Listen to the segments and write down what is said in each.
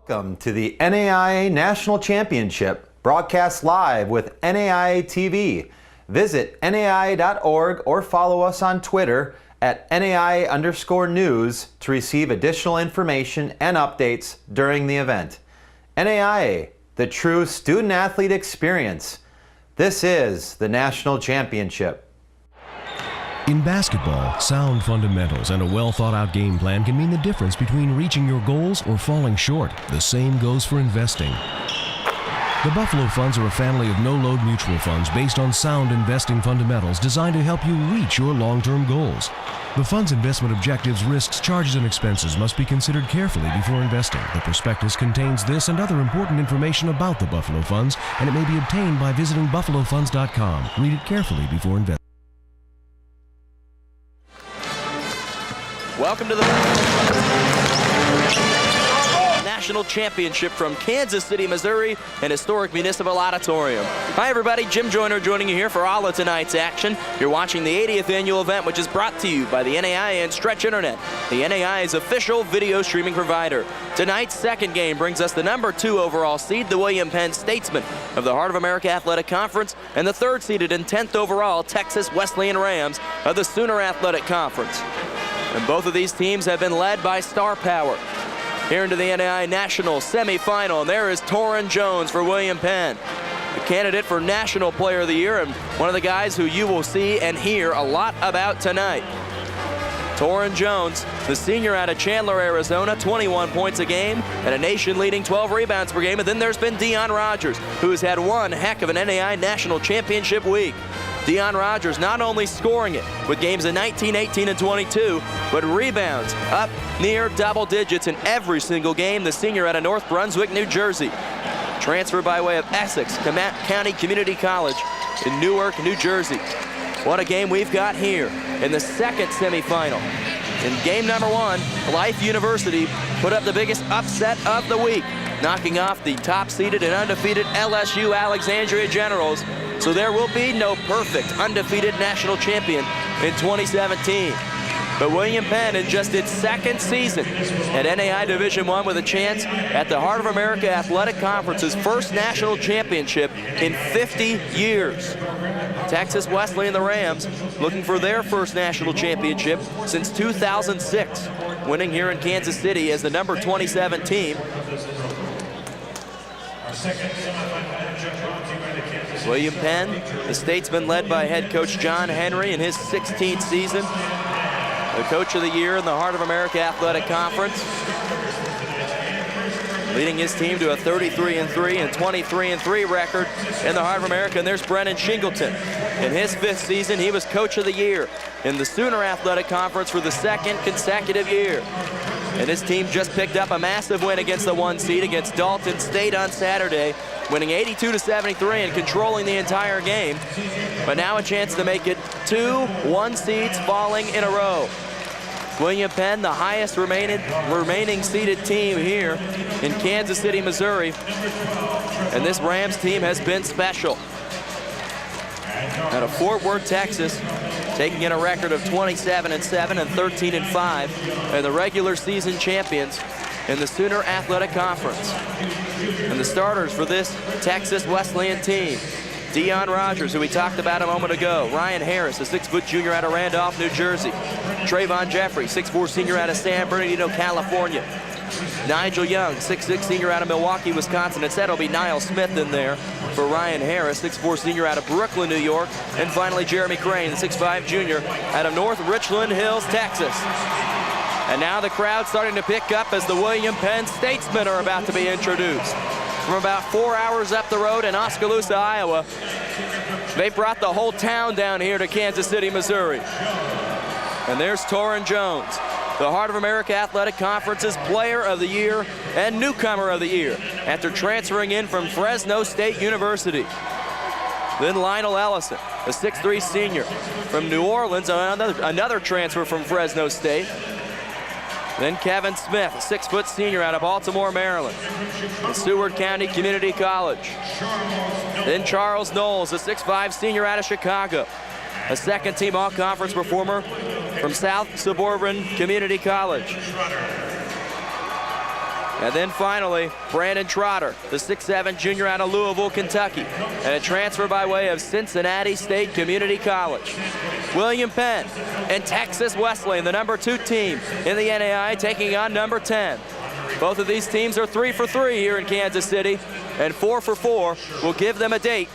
Welcome to the NAIA National Championship, broadcast live with NAIA TV. Visit NAIA.org or follow us on Twitter at NAIA_news to receive additional information and updates during the event. NAIA, the true student-athlete experience. This is the National Championship. In basketball, sound fundamentals and a well-thought-out game plan can mean the difference between reaching your goals or falling short. The same goes for investing. The Buffalo Funds are a family of no-load mutual funds based on sound investing fundamentals designed to help you reach your long-term goals. The fund's investment objectives, risks, charges, and expenses must be considered carefully before investing. The prospectus contains this and other important information about the Buffalo Funds, and it may be obtained by visiting buffalofunds.com. Read it carefully before investing. Welcome to the National Championship from Kansas City, Missouri, and historic Municipal Auditorium. Hi everybody, Jim Joyner joining you here for all of tonight's action. You're watching the 80th annual event, which is brought to you by the NAIA and Stretch Internet, the NAIA's official video streaming provider. Tonight's second game brings us the number 2 overall seed, the William Penn Statesmen of the Heart of America Athletic Conference, and the 3rd seeded and 10th overall Texas Wesleyan Rams of the Sooner Athletic Conference. And both of these teams have been led by star power. Here into the NAIA National semifinal, and there is Torrin Jones for William Penn, the candidate for National Player of the Year and one of the guys who you will see and hear a lot about tonight. Torrin Jones, the senior out of Chandler, Arizona, 21 points a game and a nation-leading 12 rebounds per game. And then there's been Dion Rogers, who has had one heck of an NAIA National Championship week. Dion Rogers not only scoring it with games of 19, 18, and 22, but rebounds up near double digits in every single game. The senior out of North Brunswick, New Jersey. Transferred by way of Essex County Community College in Newark, New Jersey. What a game we've got here in the second semifinal. In game number 1, Life University put up the biggest upset of the week, knocking off the top-seeded and undefeated LSU Alexandria Generals. So there will be no perfect undefeated national champion in 2017. But William Penn, in just its second season at NAIA Division I, with a chance at the Heart of America Athletic Conference's first national championship in 50 years. Texas Wesleyan, the Rams, looking for their first national championship since 2006, winning here in Kansas City as the number 27 team. William Penn, the Statesman, led by head coach John Henry in his 16th season. The Coach of the Year in the Heart of America Athletic Conference. Leading his team to a 33-3 and 23-3 record in the Heart of America. And there's Brennan Shingleton. In his 5th season, he was Coach of the Year in the Sooner Athletic Conference for the 2nd consecutive year. And his team just picked up a massive win against the 1 seed against Dalton State on Saturday, winning 82-73 and controlling the entire game. But now a chance to make it 2 1 seeds falling in a row. William Penn, the highest remaining seeded team here in Kansas City, Missouri. And this Rams team has been special. Out of Fort Worth, Texas, taking in a record of 27-7 and 13-5, and the regular season champions in the Sooner Athletic Conference. And the starters for this Texas Wesleyan team: Dion Rogers, who we talked about a moment ago; Ryan Harris, a 6-foot junior out of Randolph, New Jersey; Trayvon Jeffrey, 6'4" senior out of San Bernardino, California; Nigel Young, 6'6" senior out of Milwaukee, Wisconsin. Instead, it'll be Niall Smith in there for Ryan Harris, 6'4" senior out of Brooklyn, New York. And finally, Jeremy Crane, the 6'5" junior out of North Richland Hills, Texas. And now the crowd starting to pick up as the William Penn Statesmen are about to be introduced. From about 4 hours up the road in Oskaloosa, Iowa, they brought the whole town down here to Kansas City, Missouri. And there's Torrin Jones, the Heart of America Athletic Conference's Player of the Year and Newcomer of the Year after transferring in from Fresno State University. Then Lionel Ellison, a 6'3" senior from New Orleans, another transfer from Fresno State. Then Kevin Smith, a 6-foot senior out of Baltimore, Maryland, at Seward County Community College. Then Charles Knowles, a 6'5" senior out of Chicago, a second-team all-conference performer from South Suburban Community College. And then finally, Brandon Trotter, the 6'7" junior out of Louisville, Kentucky, and a transfer by way of Cincinnati State Community College. William Penn and Texas Wesleyan, the number 2 team in the NAIA, taking on number 10. Both of these teams are 3 for 3 here in Kansas City, and 4 for 4 will give them a date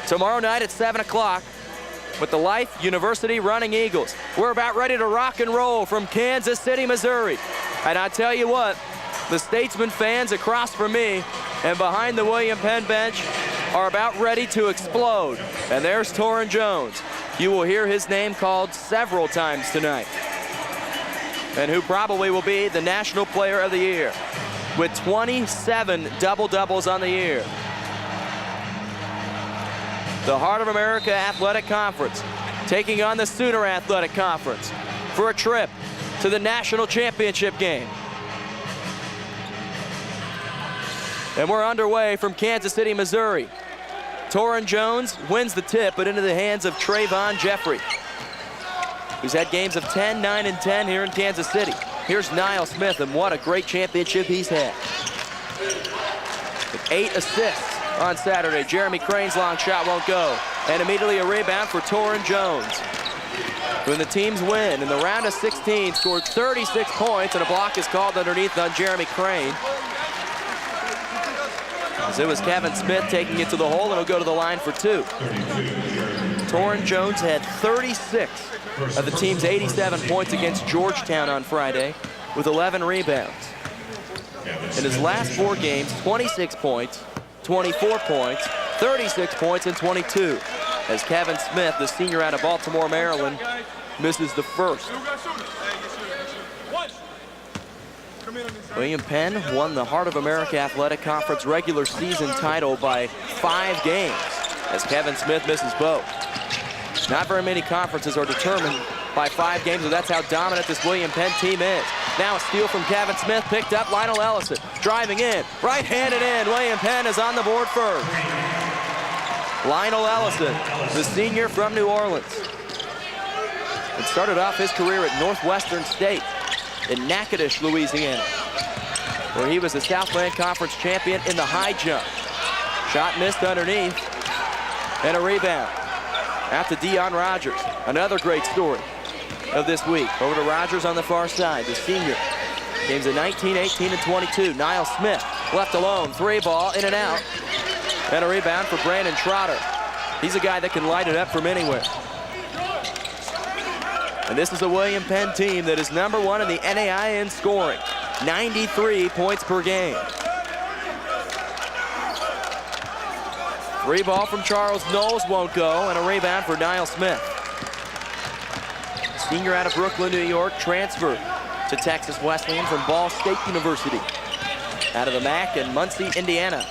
tomorrow night at 7 o'clock with the Life University Running Eagles. We're about ready to rock and roll from Kansas City, Missouri. And I tell you what, the Statesman fans across from me and behind the William Penn bench are about ready to explode. And there's Torrin Jones. You will hear his name called several times tonight, and who probably will be the National Player of the Year with 27 double-doubles on the year. The Heart of America Athletic Conference taking on the Sooner Athletic Conference for a trip to the national championship game. And we're underway from Kansas City, Missouri. Torrin Jones wins the tip, but into the hands of Trayvon Jeffrey, who's had games of 10, 9, and 10 here in Kansas City. Here's Niall Smith, and what a great championship he's had. With 8 assists on Saturday. Jeremy Crane's long shot won't go. And immediately a rebound for Torrin Jones. When the teams win in the round of 16, scored 36 points, and a block is called underneath on Jeremy Crane. As it was Kevin Smith taking it to the hole, and he'll go to the line for 2. Torrin Jones had 36 of the team's 87 points against Georgetown on Friday, with 11 rebounds. In his last 4 games, 26 points, 24 points, 36 points, and 22. As Kevin Smith, the senior out of Baltimore, Maryland, misses the first. William Penn won the Heart of America Athletic Conference regular season title by 5 games, as Kevin Smith misses both. Not very many conferences are determined by 5 games, but that's how dominant this William Penn team is. Now a steal from Kevin Smith, picked up Lionel Ellison, driving in, right-handed in. William Penn is on the board first. Lionel Ellison, the senior from New Orleans, and started off his career at Northwestern State in Natchitoches, Louisiana, where he was the Southland Conference champion in the high jump. Shot missed underneath, and a rebound out to Dion Rogers. Another great story of this week. Over to Rogers on the far side, the senior. Games of 19, 18, and 22. Niall Smith left alone. 3-ball, in and out. And a rebound for Brandon Trotter. He's a guy that can light it up from anywhere. And this is a William Penn team that is number 1 in the NAIA in scoring. 93 points per game. 3-ball from Charles Knowles won't go, and a rebound for Niall Smith. Senior out of Brooklyn, New York, transferred to Texas Wesleyan from Ball State University. Out of the MAC in Muncie, Indiana.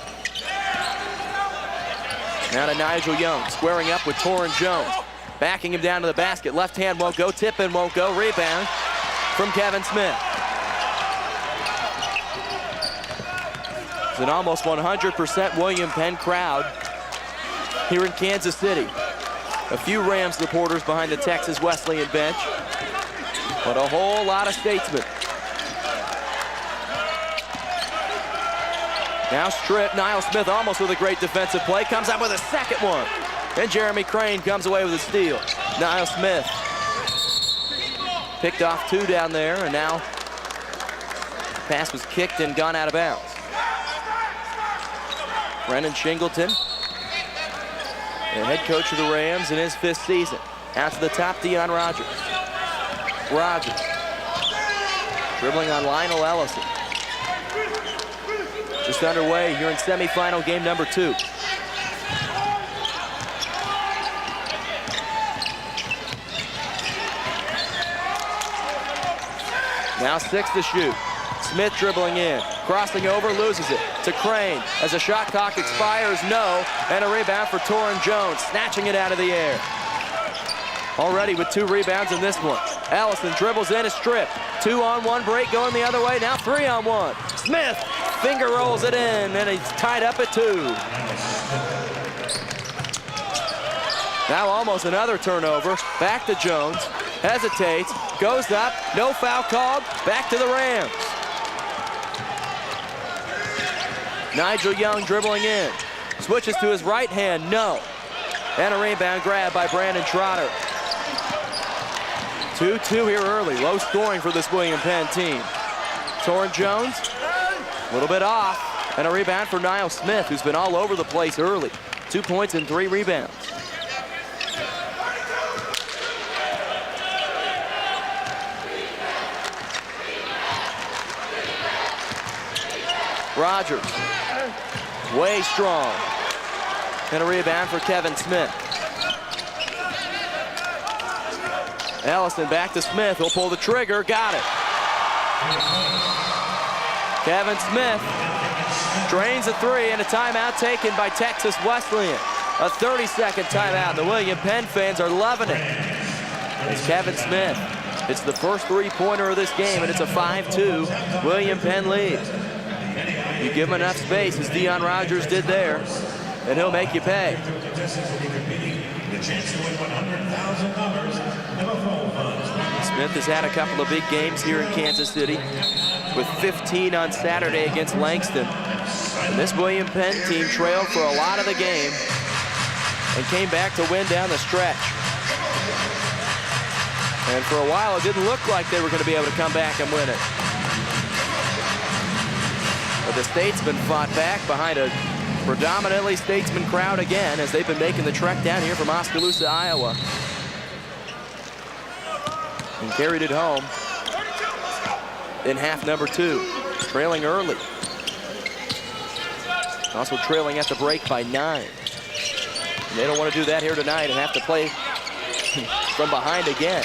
Now to Nigel Young, squaring up with Torrin Jones. Backing him down to the basket. Left hand won't go, tip in won't go. Rebound from Kevin Smith. It's an almost 100% William Penn crowd here in Kansas City. A few Rams supporters behind the Texas Wesleyan bench, but a whole lot of Statesmen. Now stripped, Niall Smith almost with a great defensive play, comes up with a second one. And Jeremy Crane comes away with a steal. Niall Smith picked off 2 down there, and now pass was kicked and gone out of bounds. Brennan Shingleton, the head coach of the Rams in his 5th season. Out to the top, Dion Rogers. Rogers dribbling on Lionel Ellison. Just underway here in semifinal game number 2. Now 6 to shoot. Smith dribbling in, crossing over, loses it to Crane as the shot clock expires, no, and a rebound for Torrin Jones, snatching it out of the air. Already with 2 rebounds in this one. Ellison dribbles in, a strip. 2-on-1 break going the other way, now 3-on-1. Smith finger rolls it in, and he's tied up at 2. Now almost another turnover, back to Jones, hesitates, goes up, no foul called, back to the Rams. Nigel Young dribbling in. Switches to his right hand, no. And a rebound grab by Brandon Trotter. 2-2 here early. Low scoring for this William Penn team. Torrin Jones, a little bit off. And a rebound for Niall Smith, who's been all over the place early. 2 points and 3 rebounds. Rogers, way strong. And a rebound for Kevin Smith. Ellison back to Smith, he'll pull the trigger, got it. Kevin Smith drains a 3 and a timeout taken by Texas Wesleyan. A 30-second timeout. The William Penn fans are loving it. It's Kevin Smith. It's the first 3-pointer of this game, and it's a 5-2 William Penn lead. You give him enough space, as Deion Rogers did there, and he'll make you pay. Smith has had a couple of big games here in Kansas City, with 15 on Saturday against Langston. And this William Penn team trailed for a lot of the game and came back to win down the stretch. And for a while, it didn't look like they were going to be able to come back and win it. But the Statesmen fought back behind a predominantly Statesman crowd again, as they've been making the trek down here from Oskaloosa, Iowa. And carried it home in half number 2, trailing early. Also trailing at the break by 9. And they don't want to do that here tonight and have to play from behind again.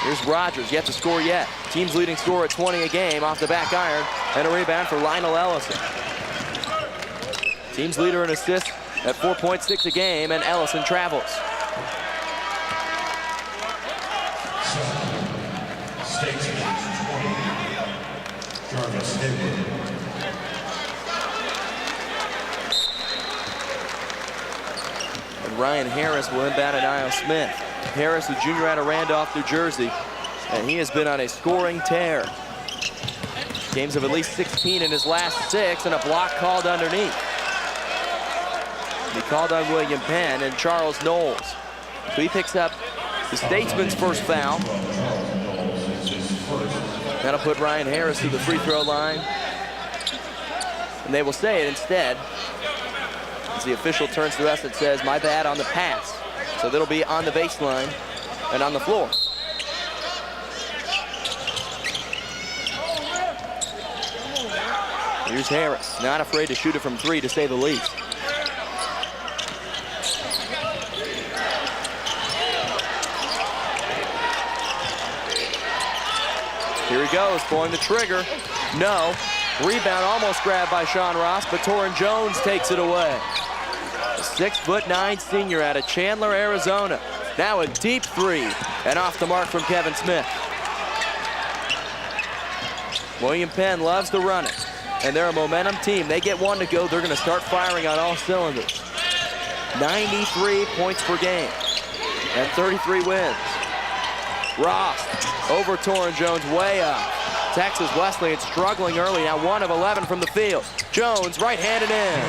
Here's Rogers, yet to score yet. Team's leading scorer at 20 a game off the back iron, and a rebound for Lionel Ellison. Team's leader in assists at 4.6 a game, and Ellison travels. And Ryan Harris will inbound to Niall Smith. Harris, a junior out of Randolph, New Jersey, and he has been on a scoring tear. Games of at least 16 in his last 6, and a block called underneath. He called on William Penn and Charles Knowles. So he picks up the Statesman's first foul. That'll put Ryan Harris to the free throw line. And they will say it instead, as the official turns to us and says, my bad on the pass. So that'll be on the baseline and on the floor. Here's Harris, not afraid to shoot it from 3, to say the least. Here he goes, pulling the trigger. No. Rebound almost grabbed by Sean Ross, but Torrin Jones takes it away. A 6'9" senior out of Chandler, Arizona. Now a deep 3, and off the mark from Kevin Smith. William Penn loves to run it, and they're a momentum team. They get one to go, they're going to start firing on all cylinders. 93 points per game and 33 wins. Ross over Torrin Jones, way up. Texas Wesleyan struggling early, now 1 of 11 from the field. Jones right-handed in.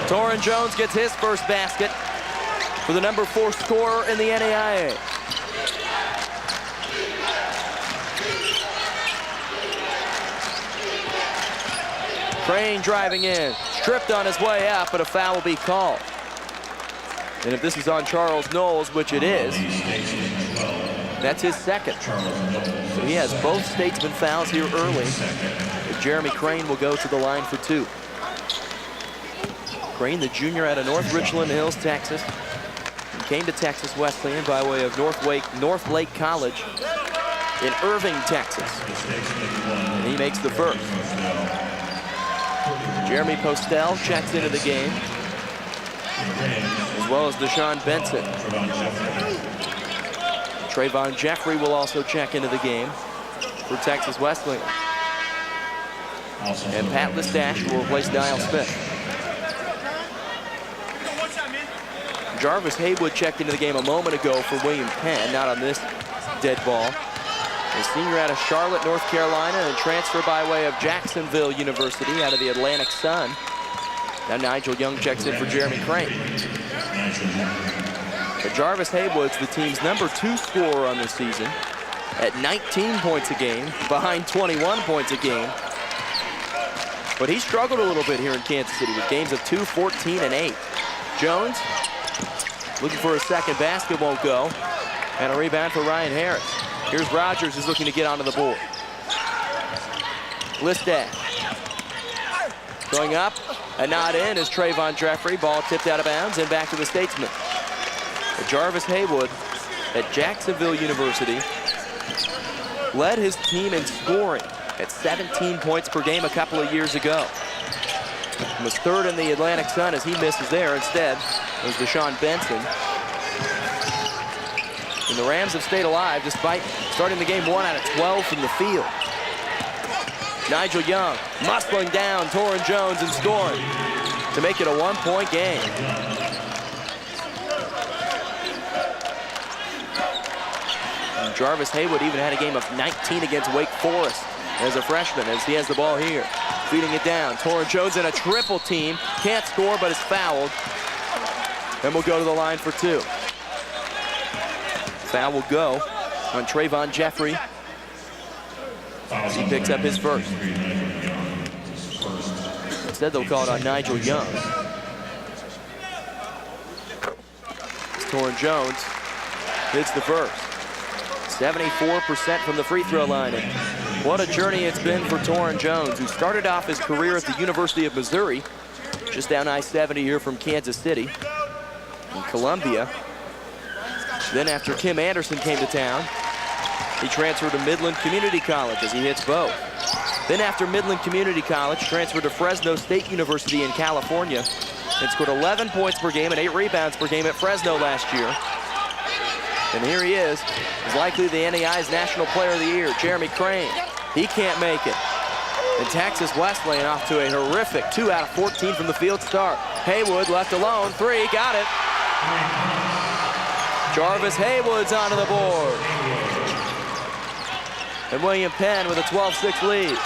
Torrin Jones gets his first basket for the number 4 scorer in the NAIA. Crane driving in, stripped on his way up, but a foul will be called. And if this is on Charles Knowles, which it is, that's his second. So he has both Statesman fouls here early. But Jeremy Crane will go to the line for 2. Crane, the junior out of North Richland Hills, Texas. He came to Texas Wesleyan by way of North Lake College in Irving, Texas. And he makes the first. Jeremy Postel checks into the game, as well as Deshaun Benson. Trayvon Jeffrey will also check into the game for Texas Wesleyan. And Pat Listash will replace Niall Smith. Jarvis Haywood checked into the game a moment ago for William Penn, not on this dead ball. A senior out of Charlotte, North Carolina, and transfer by way of Jacksonville University out of the Atlantic Sun. Now Nigel Young checks in for Jeremy Crane. But Jarvis Haywood's the team's #2 scorer on the season at 19 points a game, behind 21 points a game. But he struggled a little bit here in Kansas City with games of 2, 14, and 8. Jones looking for a second basket, won't go. And a rebound for Ryan Harris. Here's Rogers, who's looking to get onto the board. Listad going up and not in is Trayvon Jeffrey. Ball tipped out of bounds and back to the Statesman. But Jarvis Haywood at Jacksonville University led his team in scoring at 17 points per game a couple of years ago. He was third in the Atlantic Sun as he misses there. Instead, it was Deshaun Benson. And the Rams have stayed alive despite starting the game 1 out of 12 from the field. Nigel Young muscling down Torrin Jones and scoring to make it a 1-point game. And Jarvis Haywood even had a game of 19 against Wake Forest as a freshman, as he has the ball here. Feeding it down. Torrin Jones in a triple team. Can't score, but is fouled. And will go to the line for 2. Foul will go on Trayvon Jeffrey as he picks up his first. Instead, they'll call it on Nigel Young. Torrin Jones hits the first. 74% from the free throw line. And what a journey it's been for Torrin Jones, who started off his career at the University of Missouri, just down I-70 here from Kansas City, in Columbia. Then after Kim Anderson came to town, he transferred to Midland Community College as he hits both. Then after Midland Community College, transferred to Fresno State University in California and scored 11 points per game and 8 rebounds per game at Fresno last year. And here he is likely the NAIA's National Player of the Year, Jeremy Crane. He can't make it. And Texas Wesleyan off to a horrific 2 out of 14 from the field start. Haywood left alone, 3, got it. Jarvis Haywood's onto the board. And William Penn with a 12-6 lead.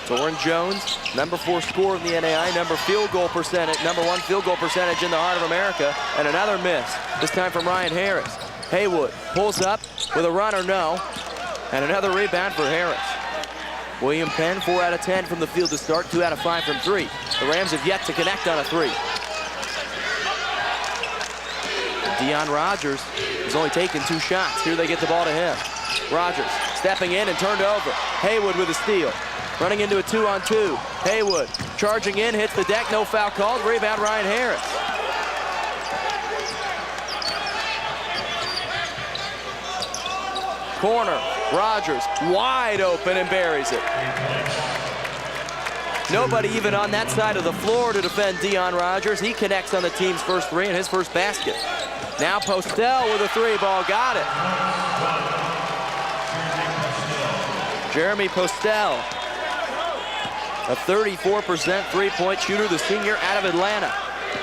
Torrin Jones, #4 scorer in the NAIA, #1 field goal percentage in the heart of America, and another miss, this time from Ryan Harris. Haywood pulls up with a runner, no, and another rebound for Harris. William Penn, 4 out of 10 from the field to start, 2 out of 5 from 3. The Rams have yet to connect on a 3. Deion Rogers has only taken 2 shots. Here they get the ball to him. Rogers stepping in and turned over. Haywood with a steal. Running into a 2-on-2. Haywood charging in, hits the deck, no foul called. Rebound Ryan Harris. Corner, Rogers wide open and buries it. Nobody even on that side of the floor to defend Deion Rogers. He connects on the team's first 3 and his first basket. Now Postel with a 3 ball, got it. Jeremy Postel, a 34% three-point shooter, the senior out of Atlanta,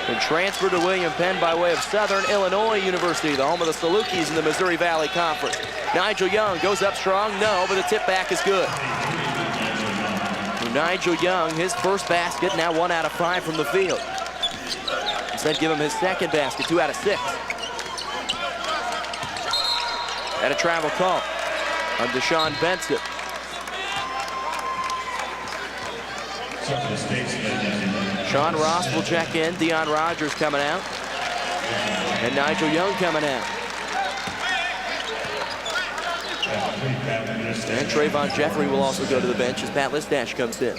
and transferred to William Penn by way of Southern Illinois University, the home of the Salukis in the Missouri Valley Conference. Nigel Young goes up strong, no, but the tip back is good. Nigel Young, his first basket, now 1 out of 5 from the field. Instead, give him his second basket, 2 out of 6. And a travel call on Deshaun Benson. Sean Ross will check in. Deion Rogers coming out. And Nigel Young coming out. And Trayvon Jeffrey will also go to the bench as Pat Listash comes in.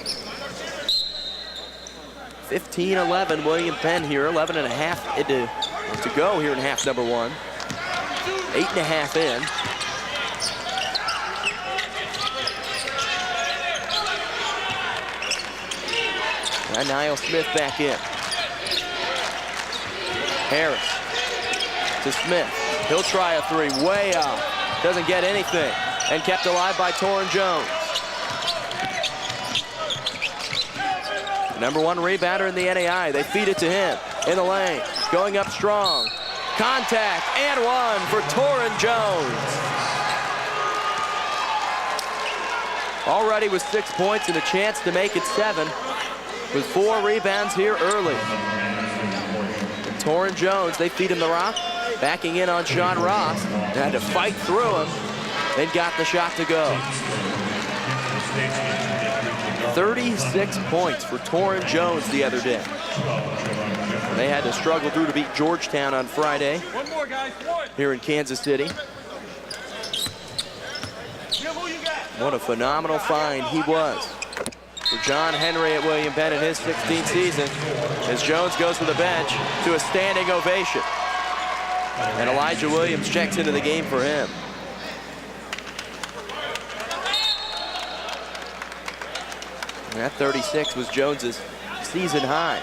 15-11, William Penn here. 11.5 to go here in half number 1. 8.5 in. And Niall Smith back in. Harris to Smith. He'll try a 3, way up. Doesn't get anything. And kept alive by Torrin Jones. #1 rebounder in the NAIA. They feed it to him in the lane. Going up strong. Contact and 1 for Torrin Jones. already with 6 points and a chance to make it 7 with 4 rebounds here early. And Torrin Jones, they feed him the rock, backing in on Sean Ross. They had to fight through him, then got the shot to go. 36 points for Torrin Jones the other day. They had to struggle through to beat Georgetown on Friday here in Kansas City. What a phenomenal find he was for John Henry at William Penn in his 16th season, as Jones goes to the bench to a standing ovation. And Elijah Williams checks into the game for him. And that 36 was Jones's season high.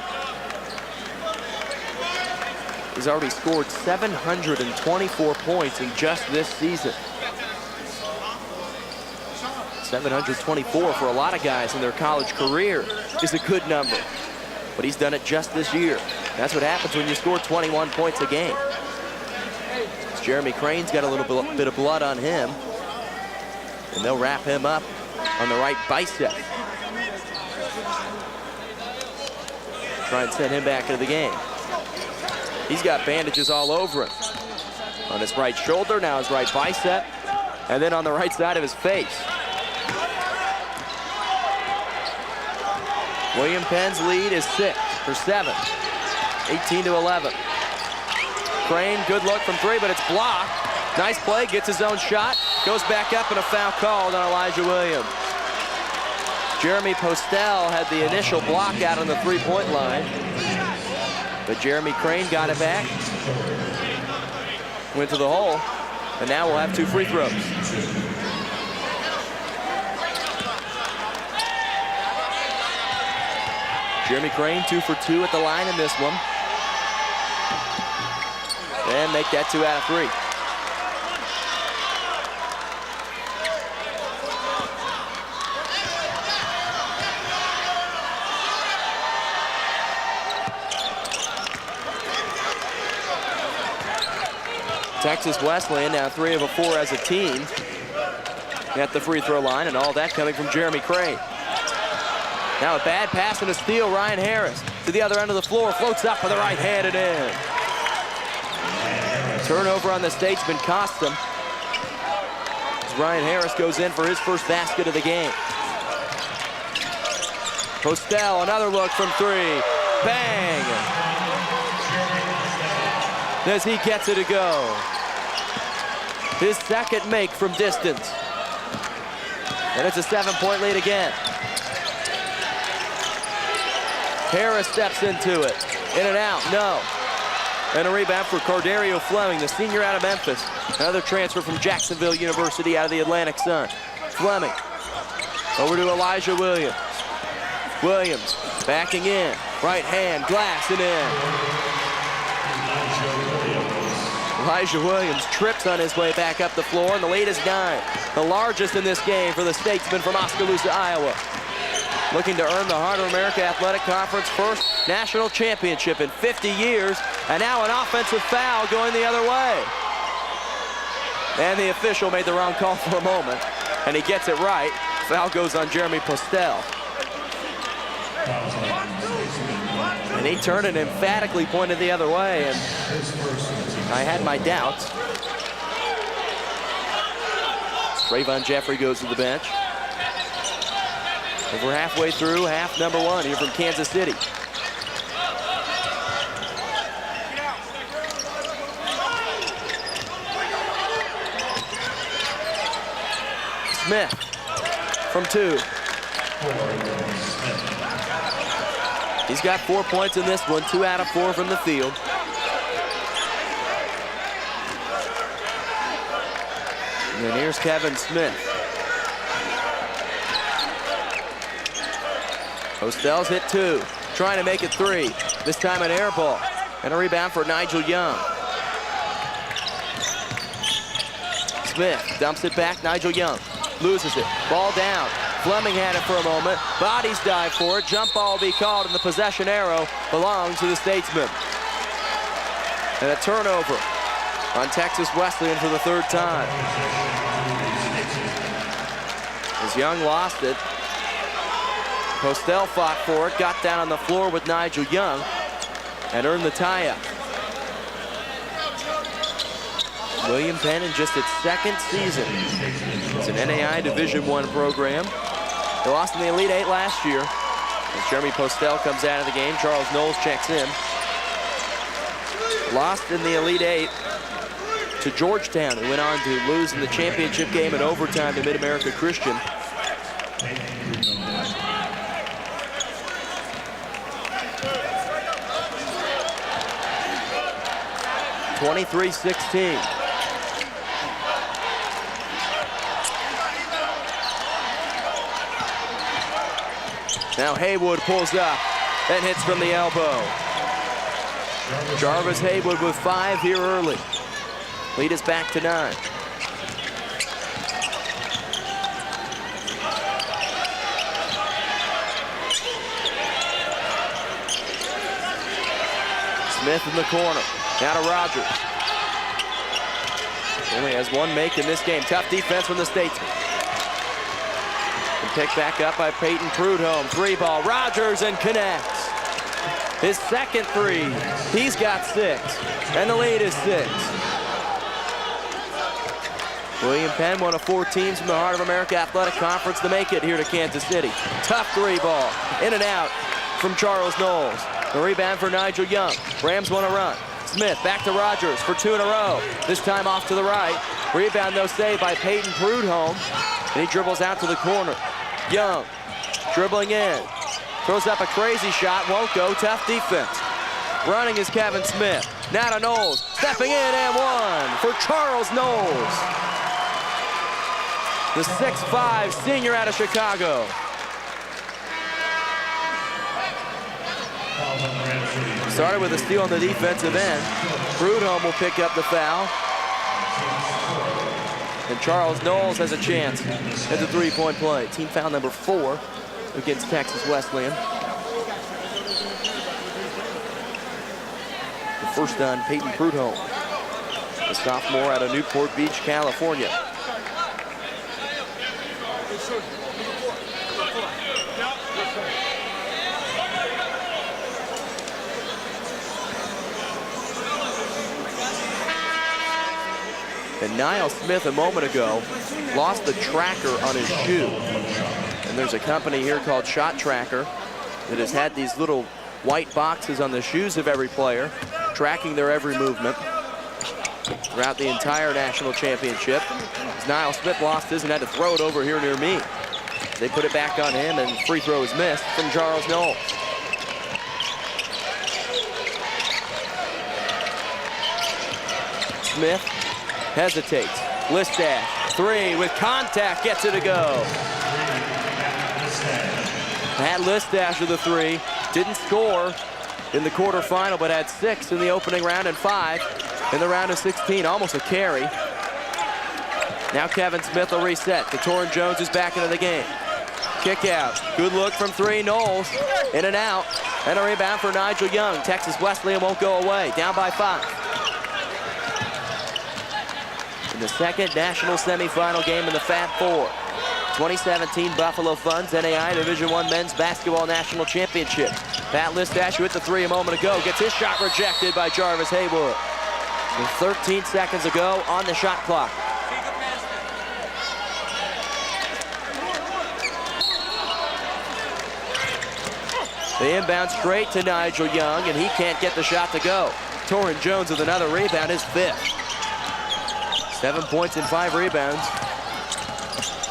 He's already scored 724 points in just this season. 724 for a lot of guys in their college career is a good number, but he's done it just this year. That's what happens when you score 21 points a game. Jeremy Crane's got a little bit of blood on him, and they'll wrap him up on the right bicep. Try and send him back into the game. He's got bandages all over him. On his right shoulder, now his right bicep, and then on the right side of his face. William Penn's lead is 6 for 7, 18-11. Crane, good look from 3, but it's blocked. Nice play, gets his own shot, goes back up, and a foul called on Elijah Williams. Jeremy Postel had the initial block out on the three-point line, but Jeremy Crane got it back, went to the hole, and now we'll have 2 free throws. Jeremy Crane 2 for 2 at the line in this one. And make that 2 out of 3. Texas Wesleyan now 3 of 4 as a team at the free throw line, and all that coming from Jeremy Crane. Now a bad pass and a steal. Ryan Harris to the other end of the floor, floats up with the right hand and in. Turnover on the Statesman cost them, as Ryan Harris goes in for his first basket of the game. Postel, another look from 3. Bang! As he gets it to go. His second make from distance. And it's a 7-point lead again. Harris steps into it. In and out, no. And a rebound for Cordario Fleming, the senior out of Memphis. Another transfer from Jacksonville University out of the Atlantic Sun. Fleming over to Elijah Williams. Williams backing in. Right hand, glass and in. Elijah Williams trips on his way back up the floor, and the lead is 9. The largest in this game for the Statesman from Oskaloosa, Iowa. Looking to earn the Heart of America Athletic Conference first national championship in 50 years. And now an offensive foul going the other way. And the official made the wrong call for a moment, and he gets it right. Foul goes on Jeremy Postel. And he turned and emphatically pointed the other way, and I had my doubts. Trayvon Jeffrey goes to the bench. And we're halfway through half number 1 here from Kansas City. Smith from 2. He's got 4 points in this one, 2 out of 4 from the field. And then here's Kevin Smith. Postel's hit 2, trying to make it 3. This time an air ball, and a rebound for Nigel Young. Smith dumps it back, Nigel Young loses it, ball down. Fleming had it for a moment, bodies dive for it, jump ball will be called, and the possession arrow belongs to the Statesman. And a turnover on Texas Wesleyan for the 3rd time. As Young lost it, Postel fought for it, got down on the floor with Nigel Young, and earned the tie-up. William Penn in just its second season. It's an NAI Division I program. They lost in the Elite Eight last year. As Jeremy Postel comes out of the game, Charles Knowles checks in. Lost in the Elite Eight to Georgetown, who went on to lose in the championship game in overtime to Mid-America Christian. (23-16). Now Haywood pulls up and hits from the elbow. Jarvis Haywood with 5 here early. Lead is back to 9. Smith in the corner. Now to Rogers. Only has 1 make in this game. Tough defense from the Statesman. And picked back up by Peyton Prudhomme. 3-ball. Rogers and connects. His second 3. He's got 6. And the lead is 6. William Penn, one of 4 teams from the Heart of America Athletic Conference to make it here to Kansas City. Tough 3-ball. In and out from Charles Knowles. The rebound for Nigel Young. Rams want to run. Smith back to Rogers for 2 in a row. This time off to the right. Rebound, though, saved by Peyton Prudhomme. And he dribbles out to the corner. Young dribbling in. Throws up a crazy shot. Won't go. Tough defense. Running is Kevin Smith. Now to Knowles. Stepping in and 1 for Charles Knowles. The 6'5" senior out of Chicago. Started with a steal on the defensive end. Prudhomme will pick up the foul. And Charles Knowles has a chance at the 3-point play. Team foul number 4 against Texas Wesleyan. The first on Peyton Prudhomme, a sophomore out of Newport Beach, California. And Niall Smith a moment ago lost the tracker on his shoe. And there's a company here called Shot Tracker that has had these little white boxes on the shoes of every player, tracking their every movement throughout the entire national championship. As Niall Smith lost his and had to throw it over here near me. They put it back on him, and free throw is missed from Charles Knowles. Smith hesitates. Listash, 3 with contact, gets it to go. Had Listash with the 3, didn't score in the quarterfinal, but had 6 in the opening round and 5 in the round of 16, almost a carry. Now Kevin Smith will reset. Katoran Jones is back into the game. Kick out, good look from 3, Knowles, in and out, and a rebound for Nigel Young. Texas Wesleyan won't go away, down by 5. In the second national semifinal game in the Fab 4. 2017 Buffalo Funds NAI Division I Men's Basketball National Championship. Pat Listash with the 3 a moment ago. Gets his shot rejected by Jarvis Haywood. With 13 seconds to go on the shot clock. The inbound straight to Nigel Young, and he can't get the shot to go. Torin Jones with another rebound, his 5th. 7 points and 5 rebounds.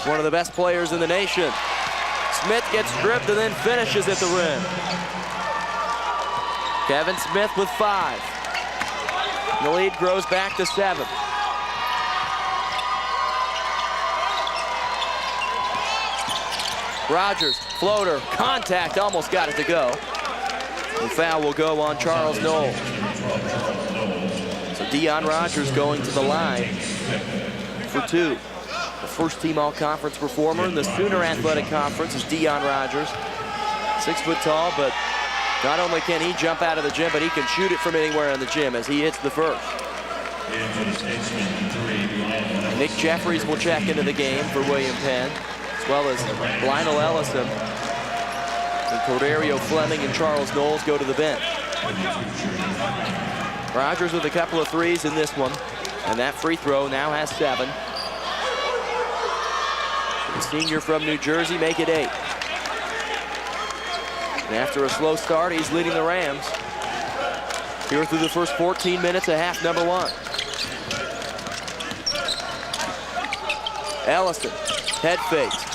One of the best players in the nation. Smith gets stripped and then finishes at the rim. Kevin Smith with 5. The lead grows back to 7. Rogers, floater, contact, almost got it to go. The foul will go on Charles Knowles. So Dion Rogers going to the line for 2. The first team all-conference performer in the Sooner Athletic Conference is Dion Rogers. 6 foot tall, but not only can he jump out of the gym, but he can shoot it from anywhere in the gym as he hits the first. Nick Jeffries will check into the game for William Penn. as well as Lionel Ellison. And Corderio Fleming and Charles Knowles go to the bench. Rogers with a couple of threes in this one, and that free throw now has 7. The senior from New Jersey make it 8. And after a slow start, he's leading the Rams here through the first 14 minutes of half number 1. Ellison, head fakes,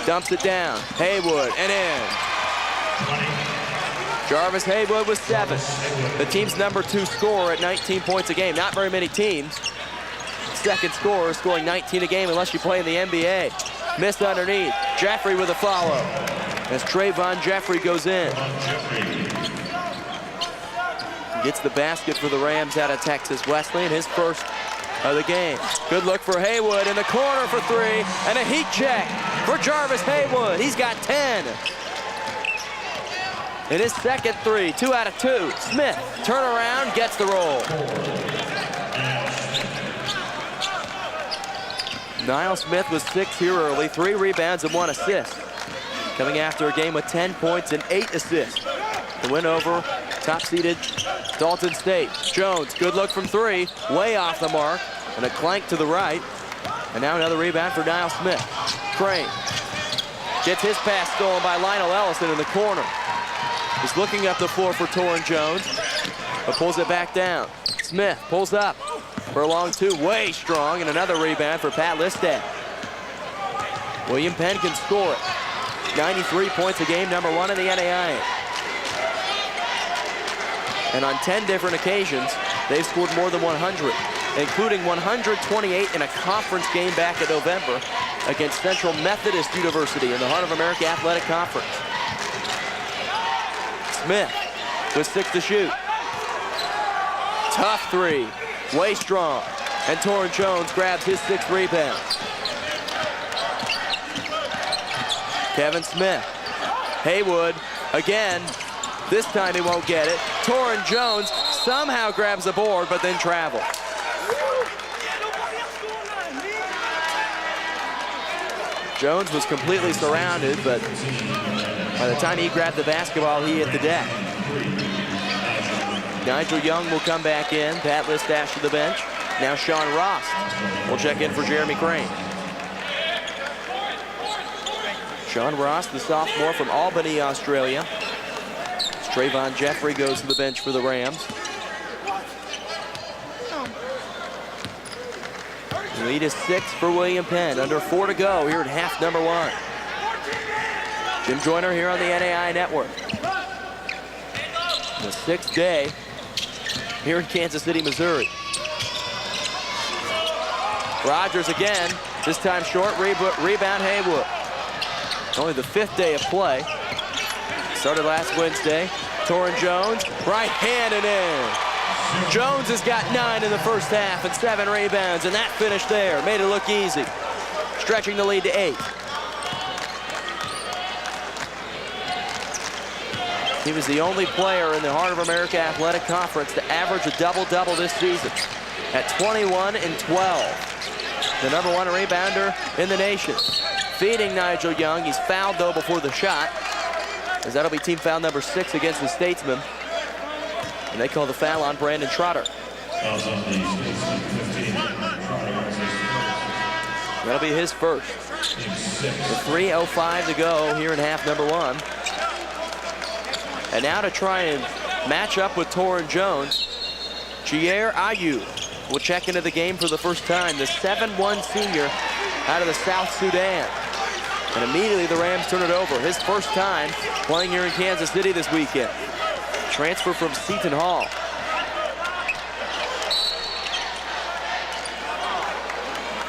dumps it down. Haywood and in. Jarvis Haywood with 7. The team's number 2 scorer at 19 points a game. Not very many teams. Second scorer scoring 19 a game unless you play in the NBA. Missed underneath. Jeffrey with a follow. As Trayvon Jeffrey goes in. Gets the basket for the Rams out of Texas Wesleyan, his first of the game. Good look for Haywood in the corner for 3, and a heat check for Jarvis Haywood. He's got 10. In his second 3, 2 out of 2. Smith, turnaround, gets the roll. Niall Smith was 6 here early, 3 rebounds and 1 assist. Coming after a game with 10 points and 8 assists. The win over top-seeded Dalton State. Jones, good look from 3, way off the mark, and a clank to the right. And now another rebound for Niall Smith. Crane gets his pass stolen by Lionel Ellison in the corner. He's looking up the floor for Torrin Jones, but pulls it back down. Smith pulls up for a long 2, way strong, and another rebound for Pat Listad. William Penn can score it. 93 points a game, number 1 in the NAIA. And on 10 different occasions, they've scored more than 100, including 128 in a conference game back in November against Central Methodist University in the Heart of America Athletic Conference. Smith with 6 to shoot. Tough 3, way strong. And Torrin Jones grabs his 6th rebound. Kevin Smith. Haywood again. This time he won't get it. Torrin Jones somehow grabs the board, but then travels. Jones was completely surrounded, but by the time he grabbed the basketball, he hit the deck. Nigel Young will come back in. Pat Listash to the bench. Now Sean Ross will check in for Jeremy Crane. Sean Ross, the sophomore from Albany, Australia. Trayvon Jeffrey goes to the bench for the Rams. The lead is 6 for William Penn. Under 4 to go here at half number 1. Jim Joyner here on the NAIA Network. The 6th day here in Kansas City, Missouri. Rogers again, this time short, rebound Haywood. Only the 5th day of play. Started last Wednesday. Torrin Jones, right hand and in. Jones has got 9 in the first half and 7 rebounds, and that finish there made it look easy. Stretching the lead to 8. He was the only player in the Heart of America Athletic Conference to average a double-double this season at 21 and 12. The number 1 rebounder in the nation. Feeding Nigel Young. He's fouled, though, before the shot, as that'll be team foul number 6 against the Statesman. And they call the foul on Brandon Trotter. That'll be his first. With 3:05 to go here in half number 1. And now to try and match up with Torrin Jones, Jair Ayu will check into the game for the first time, the 7'1" senior out of the South Sudan. And immediately the Rams turn it over. His first time playing here in Kansas City this weekend. Transfer from Seton Hall.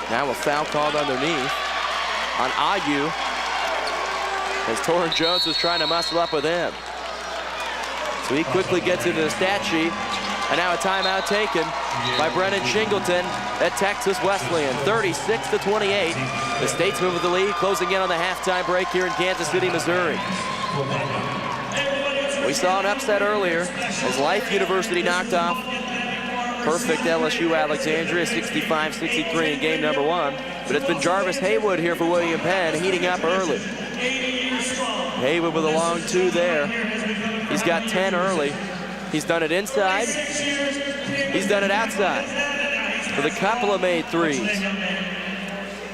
Now a foul called underneath on Ayu, as Torrin Jones was trying to muscle up with him. So he quickly gets into the stat sheet, and now a timeout taken by Brennan Shingleton at Texas Wesleyan. 36-28. The Statesman with the lead, closing in on the halftime break here in Kansas City, Missouri. We saw an upset earlier as Life University knocked off perfect LSU Alexandria 65-63 in game number 1. But it's been Jarvis Haywood here for William Penn, heating up early. Haywood with a long 2 there. He's got 10 early. He's done it inside. He's done it outside with a couple of made threes.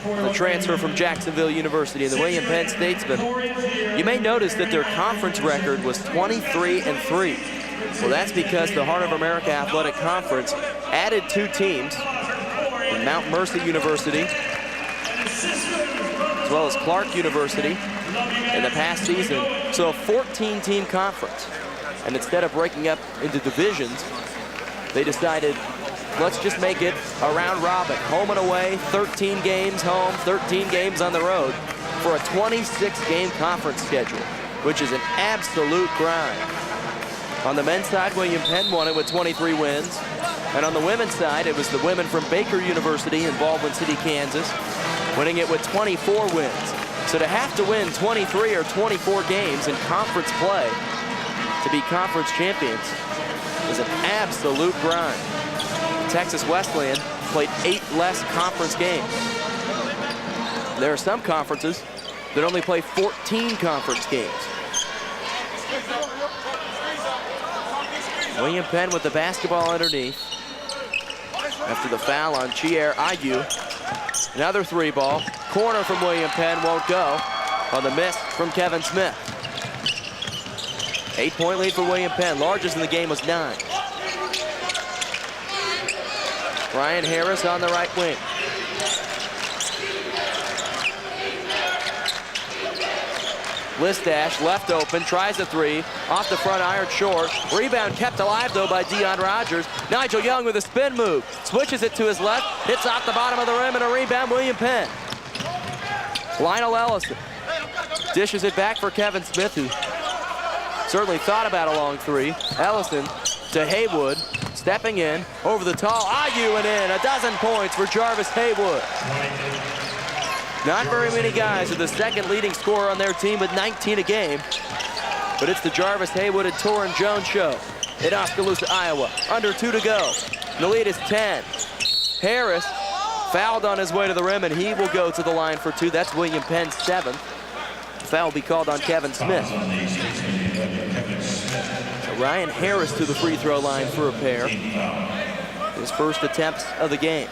The transfer from Jacksonville University and the William Penn Statesman. You may notice that their conference record was 23-3. Well, that's because the Heart of America Athletic Conference added 2 teams, Mount Mercy University, as well as Clark University in the past season. So a 14-team conference. And instead of breaking up into divisions, they decided, let's just make it a round robin. Home and away, 13 games home, 13 games on the road for a 26-game conference schedule, which is an absolute grind. On the men's side, William Penn won it with 23 wins. And on the women's side, it was the women from Baker University in Baldwin City, Kansas, winning it with 24 wins. So to have to win 23 or 24 games in conference play to be conference champions is an absolute grind. Texas Wesleyan played 8 less conference games. There are some conferences that only play 14 conference games. William Penn with the basketball underneath after the foul on Chier Ayu. Another 3-ball. Corner from William Penn won't go on the miss from Kevin Smith. 8-point lead for William Penn. Largest in the game was 9. Ryan Harris on the right wing. Listash left open, tries a 3, off the front iron short. Rebound kept alive though by Dion Rogers. Nigel Young with a spin move, switches it to his left, hits off the bottom of the rim and a rebound, William Penn. Lionel Ellison dishes it back for Kevin Smith, who certainly thought about a long 3. Ellison to Haywood, stepping in, over the tall, Ayu and in, 12 points for Jarvis Haywood. Not very many guys are the second leading scorer on their team with 19 a game, but it's the Jarvis Haywood and Torrin Jones show in Oskaloosa, Iowa. Under 2 to go. The lead is 10. Harris fouled on his way to the rim, and he will go to the line for 2. That's William Penn's 7th. Foul will be called on Kevin Smith. So Ryan Harris to the free throw line for a pair. His first attempts of the game.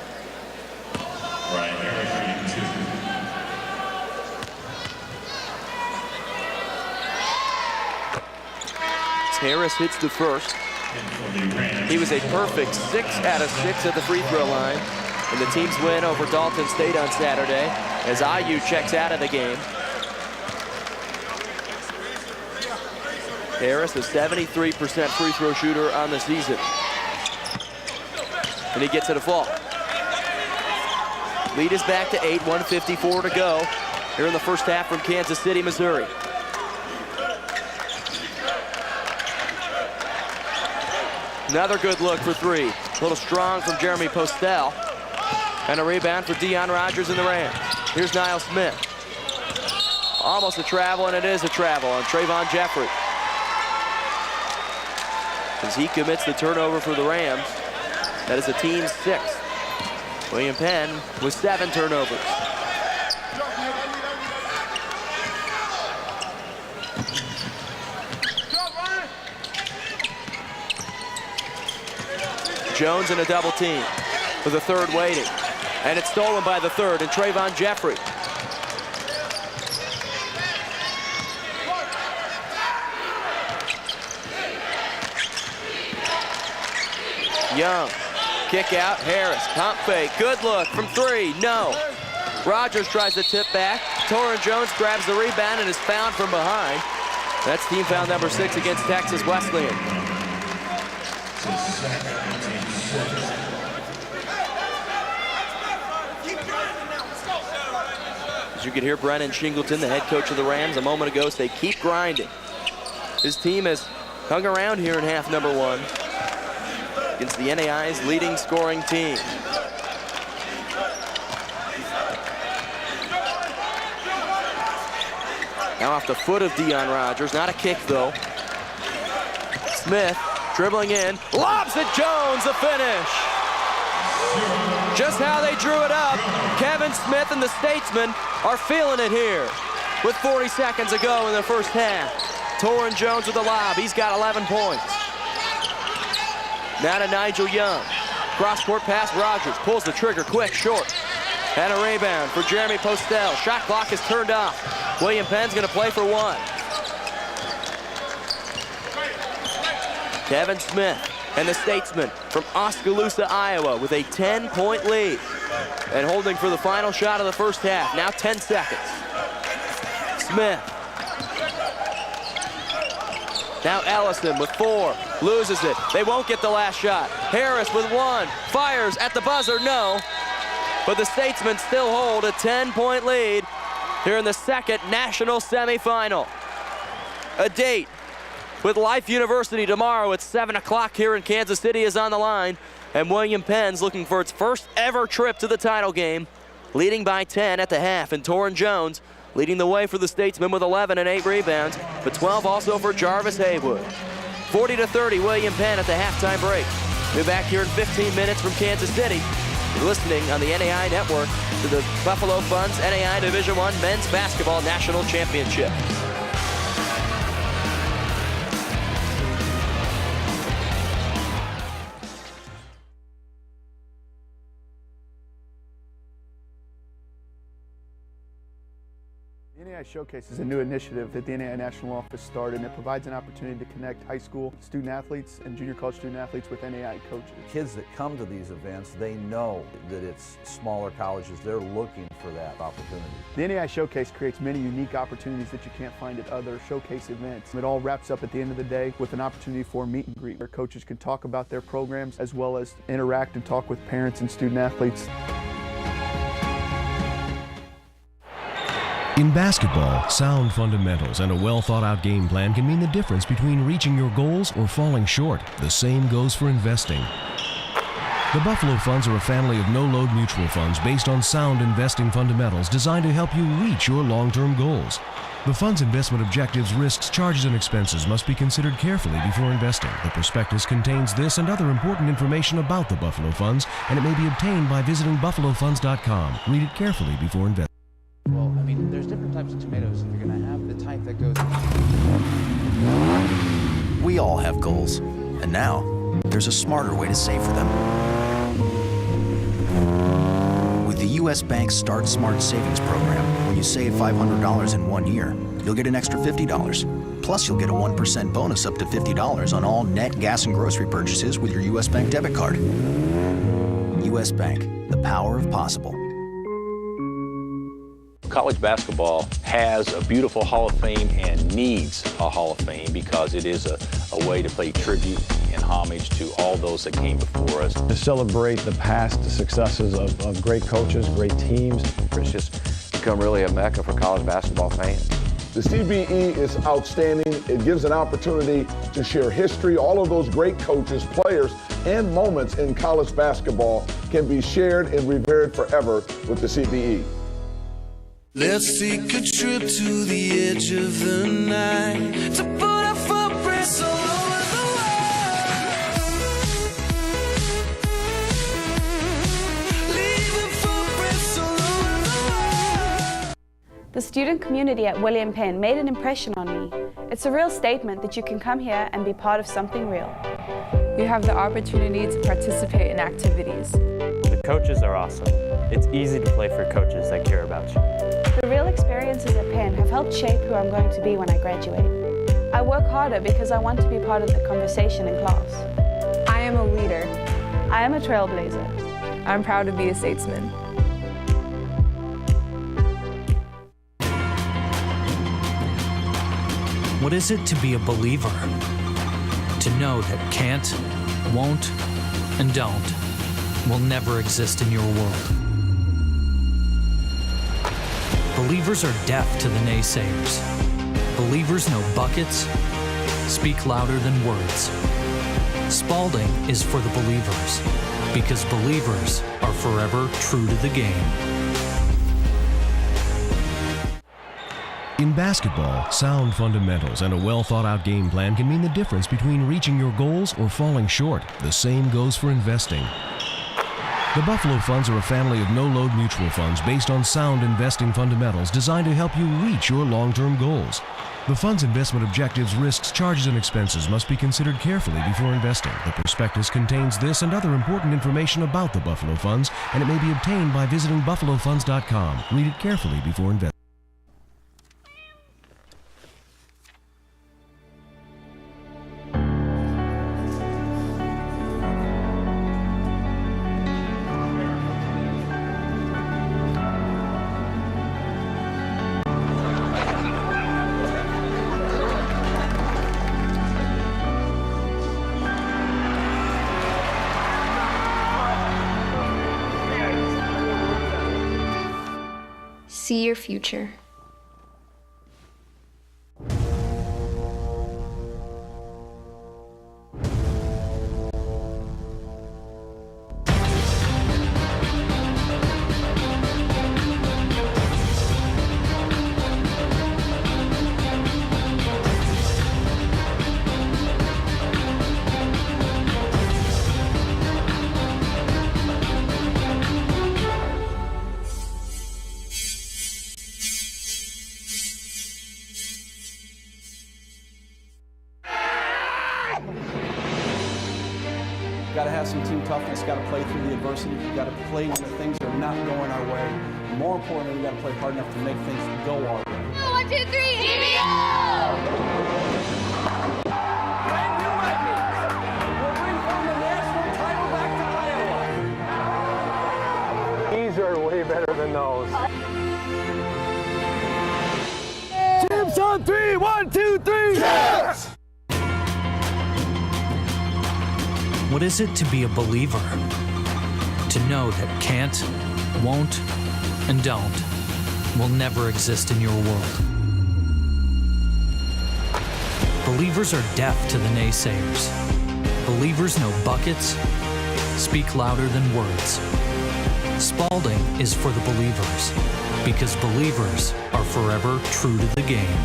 Harris hits the first. He was a perfect 6 out of 6 at the free throw line. And the team's win over Dalton State on Saturday as Ayu checks out of the game. Harris, a 73% free throw shooter on the season. And he gets it a fall. Lead is back to 8, 1:54 to go here in the first half from Kansas City, Missouri. Another good look for 3. A little strong from Jeremy Postel. And a rebound for Dion Rogers in the Rams. Here's Niall Smith. Almost a travel, and it is a travel on Trayvon Jeffrey. As he commits the turnover for the Rams. That is a team's 6th. William Penn with 7 turnovers. Jones in a double team with a 3rd waiting. And it's stolen by the 3rd, and Trayvon Jeffrey. Young, kick out, Harris, pump fake, good look from 3, no. Rogers tries to tip back. Torrin Jones grabs the rebound and is fouled from behind. That's team foul number 6 against Texas Wesleyan. As you can hear Brennan Shingleton, the head coach of the Rams, a moment ago say, keep grinding. His team has hung around here in half number 1 against the NAIA's leading scoring team. Now off the foot of Dion Rogers, not a kick though. Smith dribbling in, lobs it, Jones, the finish. just how they drew it up. Kevin Smith and the Statesmen are feeling it here with 40 seconds to go in the first half. Torrin Jones with the lob. He's got 11 points. Now to Nigel Young. Cross-court pass, Rogers pulls the trigger quick, short. And a rebound for Jeremy Postel. Shot clock is turned off. William Penn's gonna play for one. Kevin Smith and the Statesmen from Oskaloosa, Iowa with a 10-point lead. And holding for the final shot of the first half. Now 10 seconds. Smith. Now Ellison with 4, loses it. They won't get the last shot. Harris with 1, fires at the buzzer, no. But the Statesmen still hold a 10-point lead here in the second national semifinal. A date with Life University tomorrow at 7 o'clock here in Kansas City is on the line. And William Penn's looking for its first ever trip to the title game, leading by 10 at the half. And Torrin Jones leading the way for the Statesmen with 11 and 8 rebounds, but 12 also for Jarvis Haywood. 40-30, William Penn at the halftime break. We'll be back here in 15 minutes from Kansas City. You're listening on the NAIA Network to the Buffalo Funds NAIA Division I Men's Basketball National Championship. The NAIA Showcase is a new initiative that the NAIA National Office started, and it provides an opportunity to connect high school student athletes and junior college student athletes with NAIA coaches. Kids that come to these events, they know that it's smaller colleges. They're looking for that opportunity. The NAIA Showcase creates many unique opportunities that you can't find at other showcase events. It all wraps up at the end of the day with an opportunity for a meet and greet where coaches can talk about their programs as well as interact and talk with parents and student athletes. In basketball, sound fundamentals and a well-thought-out game plan can mean the difference between reaching your goals or falling short. The same goes for investing. The Buffalo Funds are a family of no-load mutual funds based on sound investing fundamentals designed to help you reach your long-term goals. The fund's investment objectives, risks, charges, and expenses must be considered carefully before investing. The prospectus contains this and other important information about the Buffalo Funds, and it may be obtained by visiting buffalofunds.com. Read it carefully before investing. Well, I mean, there's different types of tomatoes. If you're going to have the type that goes... We all have goals, and now there's a smarter way to save for them. With the U.S. Bank Start Smart Savings Program, when you save $500 in 1 year, you'll get an extra $50. Plus, you'll get a 1% bonus up to $50 on all net gas and grocery purchases with your U.S. Bank debit card. U.S. Bank, the power of possible. College basketball has a beautiful Hall of Fame and needs a Hall of Fame because it is a way to pay tribute and homage to all those that came before us. To celebrate the past successes of great coaches, great teams. It's just become really a mecca for college basketball fans. The CBE is outstanding. It gives an opportunity to share history. All of those great coaches, players, and moments in college basketball can be shared and revered forever with the CBE. Let's take a trip to the edge of the night to put our footprints all over the world. Leaving footprints all over the world. The student community at William Penn made an impression on me. It's a real statement that you can come here and be part of something real. You have the opportunity to participate in activities. The coaches are awesome. It's easy to play for coaches that care about you. The real experiences at Penn have helped shape who I'm going to be when I graduate. I work harder because I want to be part of the conversation in class. I am a leader. I am a trailblazer. I'm proud to be a statesman. What is it to be a believer? To know that can't, won't, and don't will never exist in your world. Believers are deaf to the naysayers. Believers know buckets speak louder than words. Spalding is for the believers, because believers are forever true to the game. In basketball, sound fundamentals and a well-thought-out game plan can mean the difference between reaching your goals or falling short. The same goes for investing. The Buffalo Funds are a family of no-load mutual funds based on sound investing fundamentals designed to help you reach your long-term goals. The fund's investment objectives, risks, charges, and expenses must be considered carefully before investing. The prospectus contains this and other important information about the Buffalo Funds, and it may be obtained by visiting buffalofunds.com. Read it carefully before investing. See your future. Got to have some team toughness, got to play through the adversity, got to play when the things are not going our way. And more importantly, we got to play hard enough to make things go our way. 1, 2, 3, DBO! Brand new records will bring home the national title back to Iowa. These are way better than those. Chips on 3, 1, 2, 3, Chips! What is it to be a believer? To know that can't, won't, and don't will never exist in your world. Believers are deaf to the naysayers. Believers know buckets speak louder than words. Spalding is for the believers, because believers are forever true to the game.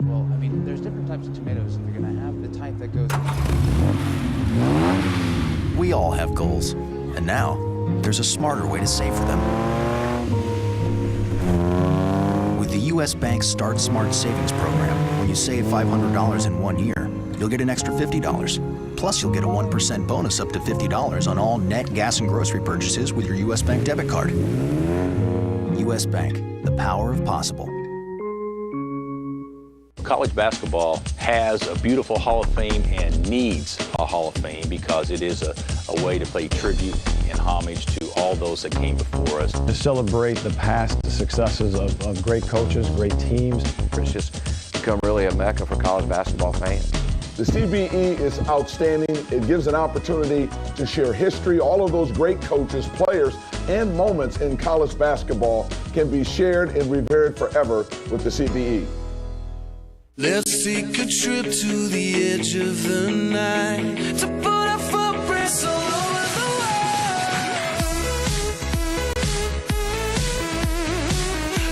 Well, I mean, there's different types of tomatoes, and you're going to have the type that goes... We all have goals, and now there's a smarter way to save for them. With the U.S. Bank Start Smart Savings Program, when you save $500 in 1 year, you'll get an extra $50. Plus, you'll get a 1% bonus up to $50 on all net gas and grocery purchases with your U.S. Bank debit card. U.S. Bank, the power of possible. College basketball has a beautiful Hall of Fame and needs a Hall of Fame because it is a way to pay tribute and homage to all those that came before us. To celebrate the past successes of great coaches, great teams. It's just become really a mecca for college basketball fans. The CBE is outstanding. It gives an opportunity to share history. All of those great coaches, players, and moments in college basketball can be shared and revered forever with the CBE. Let's take a trip to the edge of the night to put our footprints all over the world.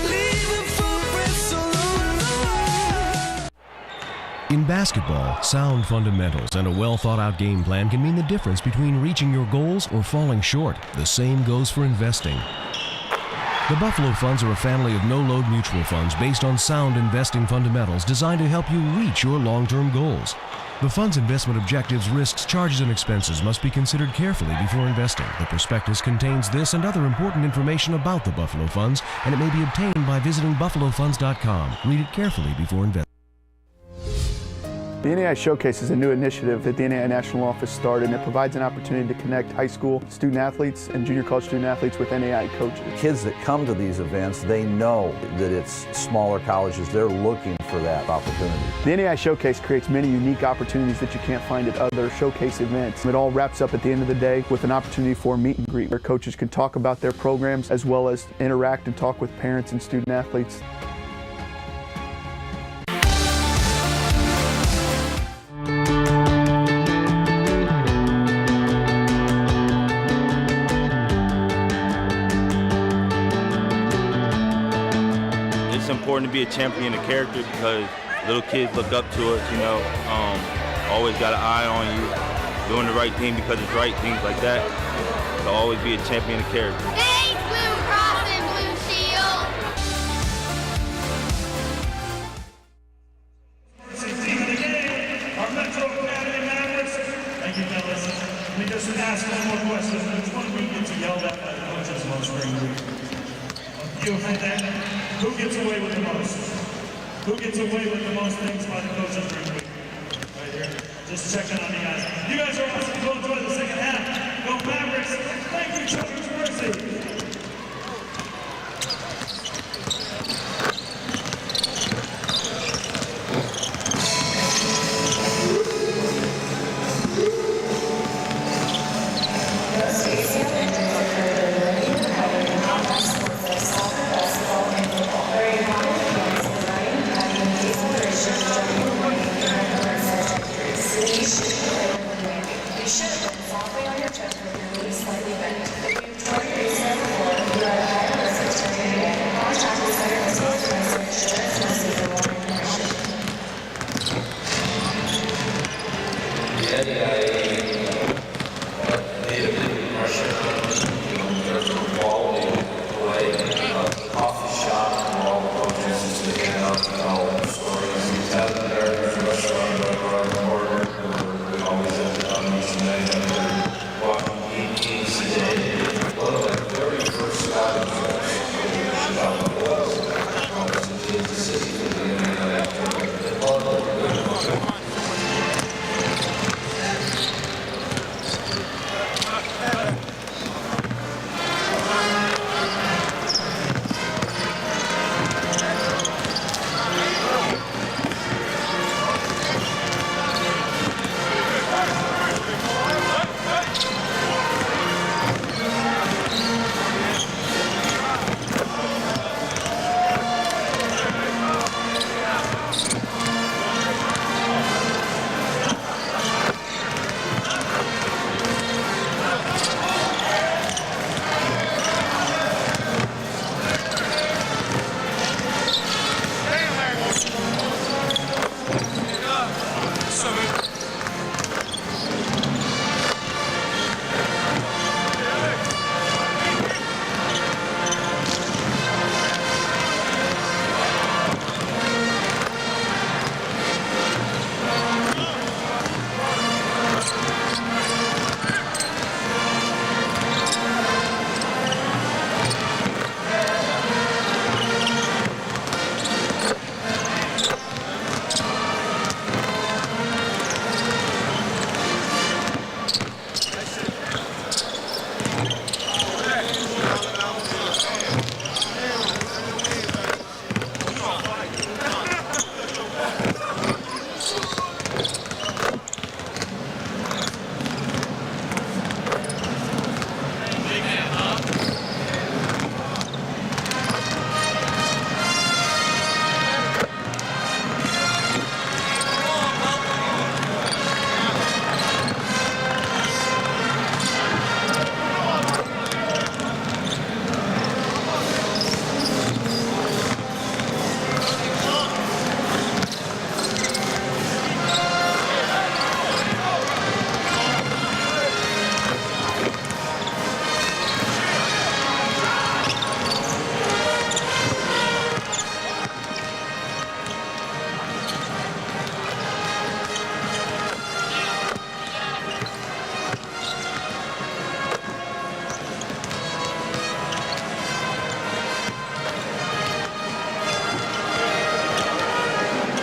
Leaving footprints all over the world. In basketball, sound fundamentals and a well-thought-out game plan can mean the difference between reaching your goals or falling short. The same goes for investing. The Buffalo Funds are a family of no-load mutual funds based on sound investing fundamentals designed to help you reach your long-term goals. The fund's investment objectives, risks, charges, and expenses must be considered carefully before investing. The prospectus contains this and other important information about the Buffalo Funds, and it may be obtained by visiting buffalofunds.com. Read it carefully before investing. The NAIA Showcase is a new initiative that the NAIA National Office started, and it provides an opportunity to connect high school student athletes and junior college student athletes with NAIA coaches. Kids that come to these events, they know that it's smaller colleges. They're looking for that opportunity. The NAIA Showcase creates many unique opportunities that you can't find at other showcase events. It all wraps up at the end of the day with an opportunity for a meet and greet where coaches can talk about their programs as well as interact and talk with parents and student athletes. It's important to be a champion of character because little kids look up to us, you know, always got an eye on you. doing the right thing because it's right, things like that. To always be a champion of character. Today's Blue Cross and Blue Shield. Our Metro Academy Mavericks. Thank you, fellas. Let me just ask one more question. Which one of you gets yelled at by the coaches on spring week? You think that? Who gets away with the most? Who gets away with the most things by the coaches spring week? Right here. Just checking on you guys. You guys are awesome. Go enjoy the second half. Go Mavericks. Thank you, Children's Mercy.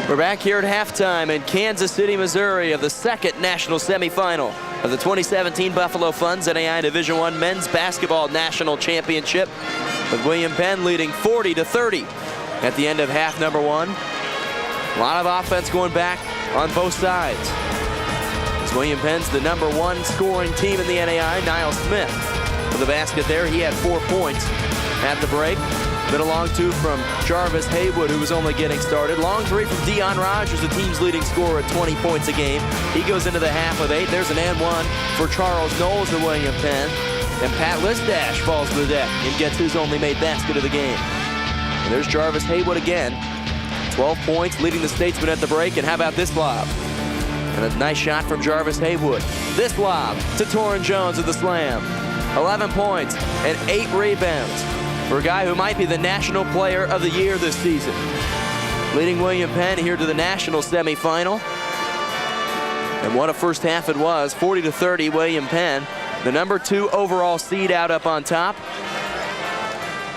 We're back here at halftime in Kansas City, Missouri of the second national semifinal of the 2017 Buffalo Funds NAIA Division I Men's Basketball National Championship, with William Penn leading 40-30 at the end of half number one. A lot of offense going back on both sides. As William Penn's the #1 scoring team in the NAIA. Niall Smith with the basket there. He had 4 points at the break. Been a long two from Jarvis Haywood, who was only getting started. Long three from Dion Rogers, the team's leading scorer at 20 points a game. He goes into the half of 8. There's an and one for Charles Knowles and William Penn. And Pat Listash falls to the deck and gets his only made basket of the game. And there's Jarvis Haywood again. 12 points, leading the Statesman at the break. And how about this lob? And a nice shot from Jarvis Haywood. This lob to Torrin Jones with the slam. 11 points and 8 rebounds for a guy who might be the National Player of the Year this season. Leading William Penn here to the national semifinal. And what a first half it was. 40-30, William Penn, the number 2 overall seed, out up on top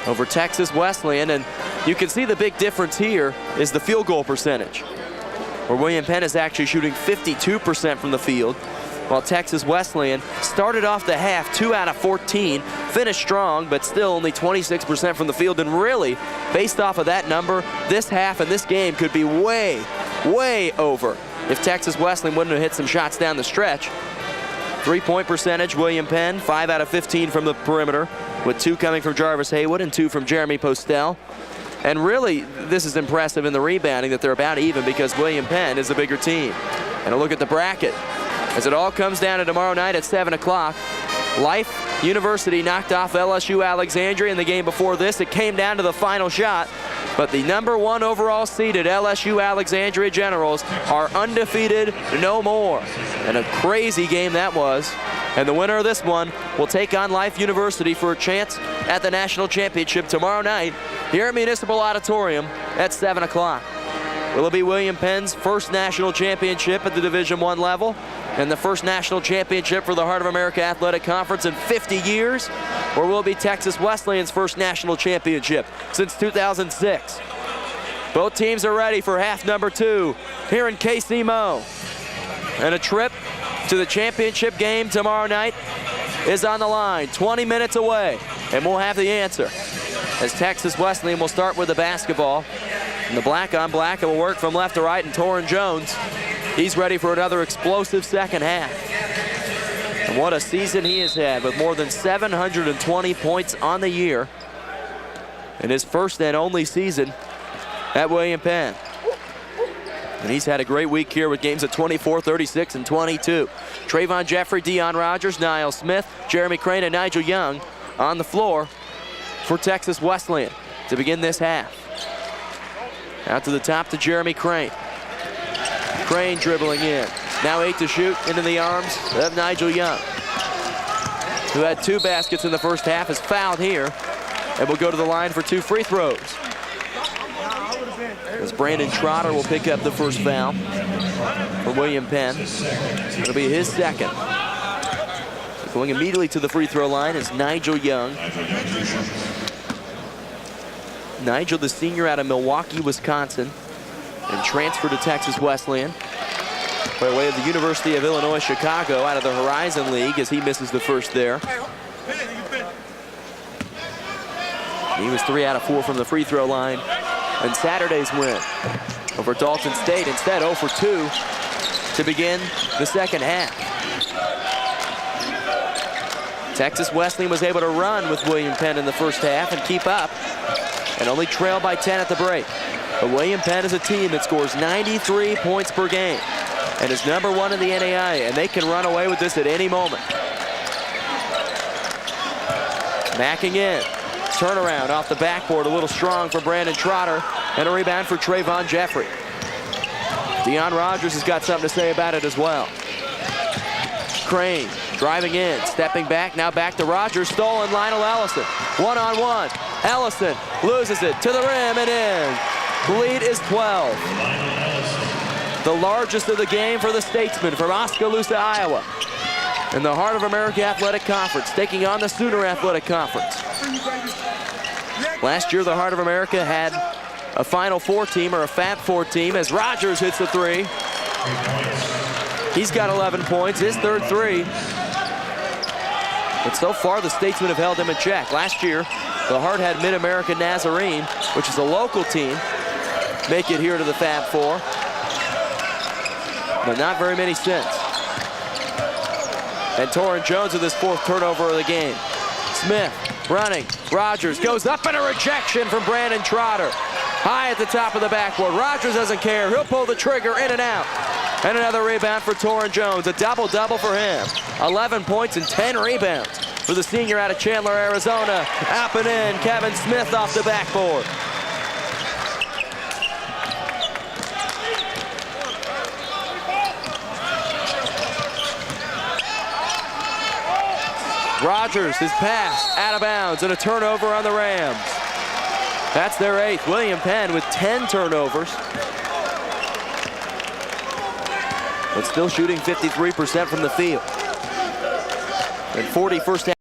over Texas Wesleyan. And you can see the big difference here is the field goal percentage, where William Penn is actually shooting 52% from the field, while Texas Wesleyan started off the half 2 out of 14, finished strong, but still only 26% from the field. And really, based off of that number, this half and this game could be way, way over if Texas Wesleyan wouldn't have hit some shots down the stretch. 3-point percentage, William Penn, 5 out of 15 from the perimeter, with 2 coming from Jarvis Haywood and 2 from Jeremy Postel. And really, this is impressive in the rebounding that they're about even, because William Penn is the bigger team. And a look at the bracket as it all comes down to tomorrow night at 7 o'clock. Life University knocked off LSU Alexandria in the game before this. It came down to the final shot, but the number 1 overall seeded LSU Alexandria Generals are undefeated no more. And a crazy game that was. And the winner of this one will take on Life University for a chance at the national championship tomorrow night here at Municipal Auditorium at 7 o'clock. Will it be William Penn's first national championship at the Division I level and the first national championship for the Heart of America Athletic Conference in 50 years? Or will it be Texas Wesleyan's first national championship since 2006? Both teams are ready for half number 2 here in KC Mo. And a trip to the championship game tomorrow night is on the line, 20 minutes away, and we'll have the answer as Texas Wesleyan will start with the basketball. And the black on black, it will work from left to right, and Torrin Jones, he's ready for another explosive second half. And what a season he has had, with more than 720 points on the year in his first and only season at William Penn. And he's had a great week here with games at 24, 36, and 22. Trayvon Jeffrey, Deion Rogers, Niall Smith, Jeremy Crane, and Nigel Young on the floor for Texas Wesleyan to begin this half. Out to the top to Jeremy Crane. Crane dribbling in. Now 8 to shoot, into the arms of Nigel Young, who had 2 baskets in the first half, is fouled here and will go to the line for 2 free throws. As Brandon Trotter will pick up the first foul for William Penn. It'll be his second. Going immediately to the free throw line is Nigel Young. Nigel, the senior out of Milwaukee, Wisconsin, and transferred to Texas Wesleyan by way of the University of Illinois Chicago out of the Horizon League, as he misses the first there. He was 3 out of 4 from the free throw line. And Saturday's win over Dalton State, instead 0 for 2 to begin the second half. Texas Wesleyan was able to run with William Penn in the first half and keep up, and only trailed by 10 at the break. But William Penn is a team that scores 93 points per game and is number 1 in the NAIA, and they can run away with this at any moment. Backing in. Turnaround off the backboard, a little strong for Brandon Trotter, and a rebound for Trayvon Jeffrey. Deion Rogers has got something to say about it as well. Crane driving in, stepping back, now back to Rogers, stolen Lionel Ellison. 1-on-1, Ellison loses it to the rim and in. Lead is 12. The largest of the game for the Statesmen from Oskaloosa, Iowa. In the Heart of America Athletic Conference, taking on the Sooner Athletic Conference. Last year, the Heart of America had a Final Four team, or a Fab Four team, as Rogers hits the 3. He's got 11 points, his third 3. But so far, the Statesmen have held him in check. Last year, the Heart had Mid-America Nazarene, which is a local team, make it here to the Fab Four. But not very many since. And Torrin Jones with his 4th turnover of the game. Smith running. Rogers goes up, and a rejection from Brandon Trotter. High at the top of the backboard. Rogers doesn't care. He'll pull the trigger, in and out. And another rebound for Torrin Jones. A double-double for him. 11 points and 10 rebounds for the senior out of Chandler, Arizona. Up and in. Kevin Smith off the backboard. Rogers, his pass out of bounds and a turnover on the Rams. That's their 8th. William Penn with 10 turnovers. But still shooting 53% from the field. And 41st